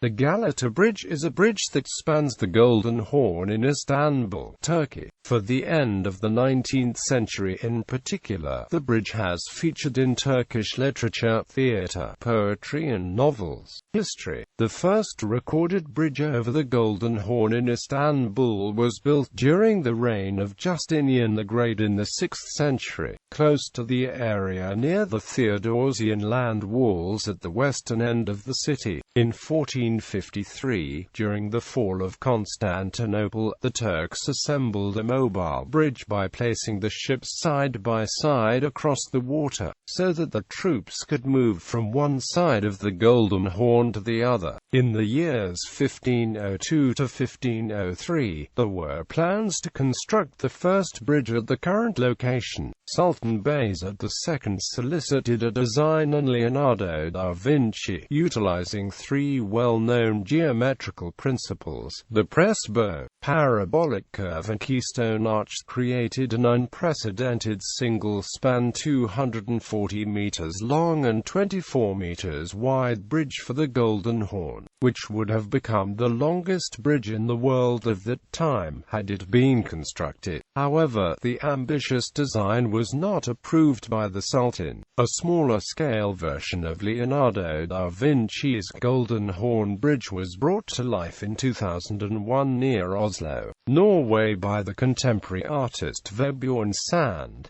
The Galata Bridge is a bridge that spans the Golden Horn in Istanbul, Turkey. For the end of the 19th century in particular, the bridge has featured in Turkish literature, theatre, poetry and novels. History. The first recorded bridge over the Golden Horn in Istanbul was built during the reign of Justinian the Great in the 6th century, close to the area near the Theodosian land walls at the western end of the city. In 1453, during the fall of Constantinople, the Turks assembled a mobile bridge by placing the ships side by side across the water, so that the troops could move from one side of the Golden Horn to the other. In the years 1502 to 1503, there were plans to construct the first bridge at the current location. Sultan Bayezid II solicited a design on Leonardo da Vinci, utilizing three well-known geometrical principles: the press bow, parabolic curve and keystone arch, created an unprecedented single-span 240 meters long and 24 meters wide bridge for the Golden Horn, which would have become the longest bridge in the world of that time, had it been constructed. However, the ambitious design was not approved by the Sultan. A smaller-scale version of Leonardo da Vinci's Golden Horn Bridge was brought to life in 2001 near Oslo, Norway by the contemporary artist Bjørn.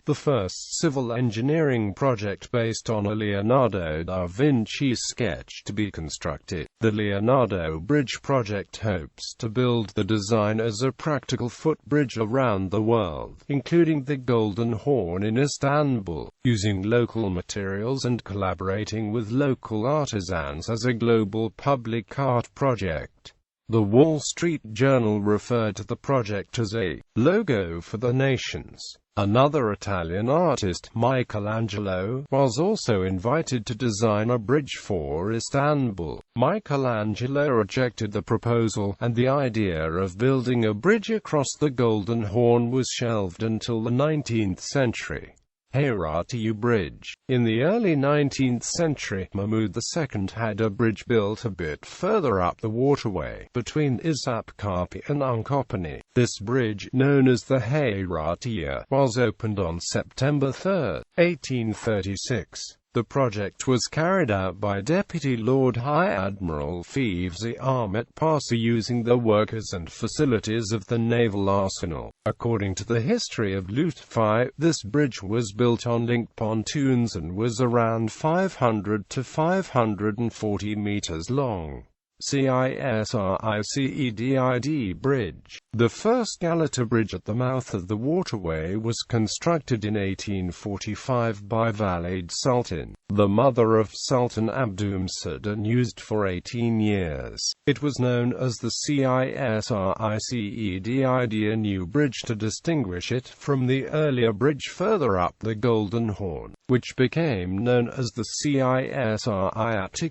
The first civil engineering project based on a Leonardo da Vinci sketch to be constructed. The Leonardo Bridge project hopes to build the design as a practical footbridge around the world, including the Golden Horn in Istanbul, using local materials and collaborating with local artisans as a global public art project. The Wall Street Journal referred to the project as a logo for the nations. Another Italian artist, Michelangelo, was also invited to design a bridge for Istanbul. Michelangelo rejected the proposal, and the idea of building a bridge across the Golden Horn was shelved until the 19th century. Cisr-i Bridge. In the early 19th century, Mahmud II had a bridge built a bit further up the waterway, between Isapkapi and Unkopanı. This bridge, known as the Cisr-i, was opened on September 3, 1836. The project was carried out by Deputy Lord High Admiral Fevzi Ahmet Pasha using the workers and facilities of the naval arsenal. According to the history of Lütfi, this bridge was built on linked pontoons and was around 500 to 540 meters long. Cisr-i Bridge. The first Galata Bridge at the mouth of the waterway was constructed in 1845 by Valide Sultan, the mother of Sultan Abdülmecid, and used for 18 years. It was known as the Cisr-i New Bridge to distinguish it from the earlier bridge further up the Golden Horn, which became known as the Cisr-i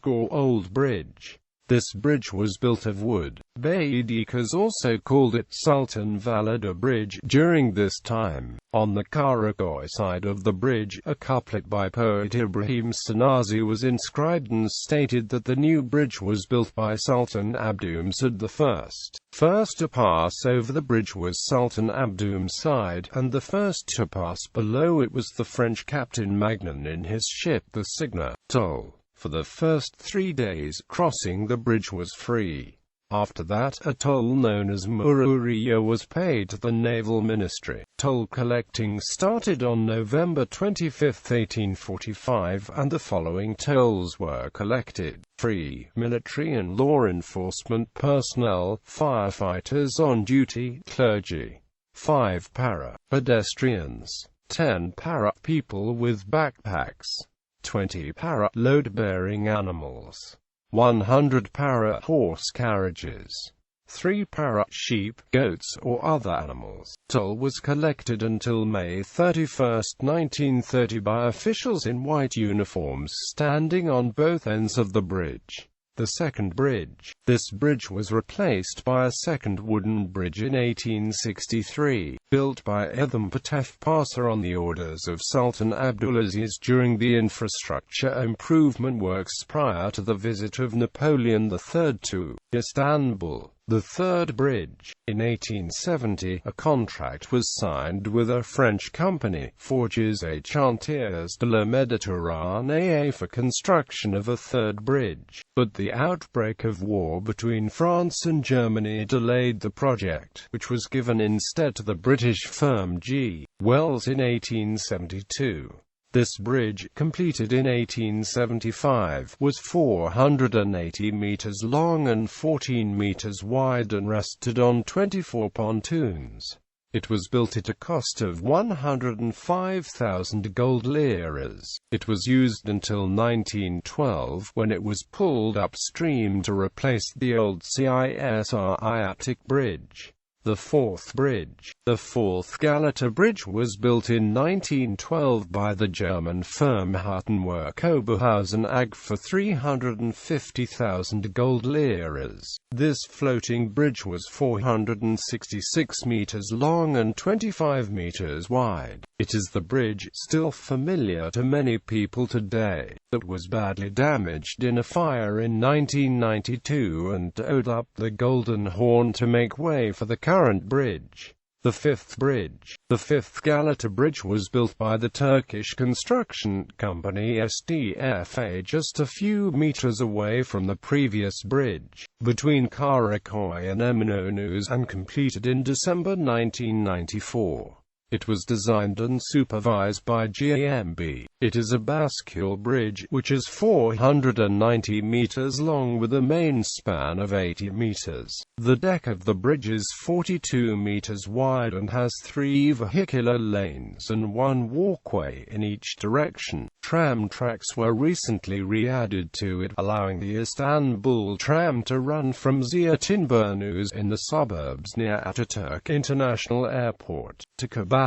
or Old Bridge. This bridge was built of wood. Baedekas also called it Sultan Valide Bridge during this time. On the Karaköy side of the bridge, a couplet by poet Ibrahim Sanazi was inscribed and stated that the new bridge was built by Sultan Abdülmecid I. First to pass over the bridge was Sultan Abdülmecid, and the first to pass below it was the French Captain Magnan in his ship the Cisr-i. Toll. For the first 3 days, crossing the bridge was free. After that, a toll known as Mururiya was paid to the Naval Ministry. Toll collecting started on November 25, 1845, and the following tolls were collected. Free, military and law enforcement personnel, firefighters on duty, clergy. 5 para, pedestrians. 10 para, people with backpacks. 20 para, load-bearing animals. 100 para, horse carriages. 3 para, sheep, goats or other animals. Toll was collected until May 31, 1930 by officials in white uniforms standing on both ends of the bridge. The second bridge. This bridge was replaced by a second wooden bridge in 1863, built by Ethem Patef Pasha on the orders of Sultan Abdulaziz during the infrastructure improvement works prior to the visit of Napoleon III to Istanbul. The third bridge. In 1870, a contract was signed with a French company, Forges et Chantiers de la Méditerranée, for construction of a third bridge. But the outbreak of war between France and Germany delayed the project, which was given instead to the British firm G. Wells in 1872. This bridge, completed in 1875, was 480 meters long and 14 meters wide and rested on 24 pontoons. It was built at a cost of 105,000 gold liras. It was used until 1912, when it was pulled upstream to replace the old Cisr-i Attic Bridge. The fourth bridge. The fourth Galata Bridge was built in 1912 by the German firm Huttenwerk Oberhausen AG for 350,000 gold liras. This floating bridge was 466 meters long and 25 meters wide. It is the bridge, still familiar to many people today, that was badly damaged in a fire in 1992 and towed up the Golden Horn to make way for the current bridge. The fifth bridge. The fifth Galata Bridge was built by the Turkish construction company SDFA just a few meters away from the previous bridge, between Karaköy and Eminönü, and completed in December 1994. It was designed and supervised by GmbH. It is a bascule bridge, which is 490 meters long with a main span of 80 meters. The deck of the bridge is 42 meters wide and has 3 vehicular lanes and 1 walkway in each direction. Tram tracks were recently re-added to it, allowing the Istanbul tram to run from Zeytinburnu in the suburbs near Ataturk International Airport to Kabatas,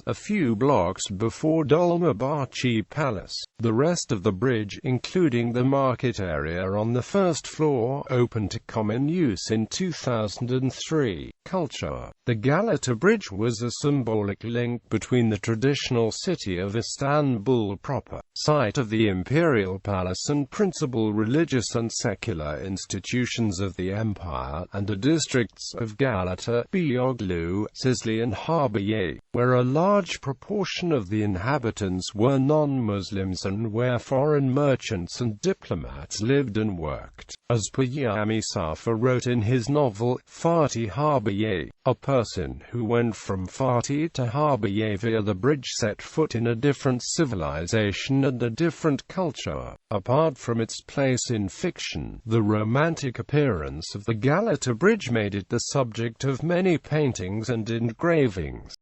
a few blocks before Dolmabahce Palace. The rest of the bridge, including the market area on the first floor, opened to common use in 2003. Culture. The Galata Bridge was a symbolic link between the traditional city of Istanbul proper, site of the imperial palace and principal religious and secular institutions of the empire, and the districts of Galata, Beyoğlu, Cisr-i and Harbiye, where a large proportion of the inhabitants were non-Muslims and where foreign merchants and diplomats lived and worked. As Peyami Safar wrote in his novel, Fatih Harbiye, a person who went from Fatih to Harbiye via the bridge set foot in a different civilization and a different culture. Apart from its place in fiction, the romantic appearance of the Galata Bridge made it the subject of many paintings and engravings.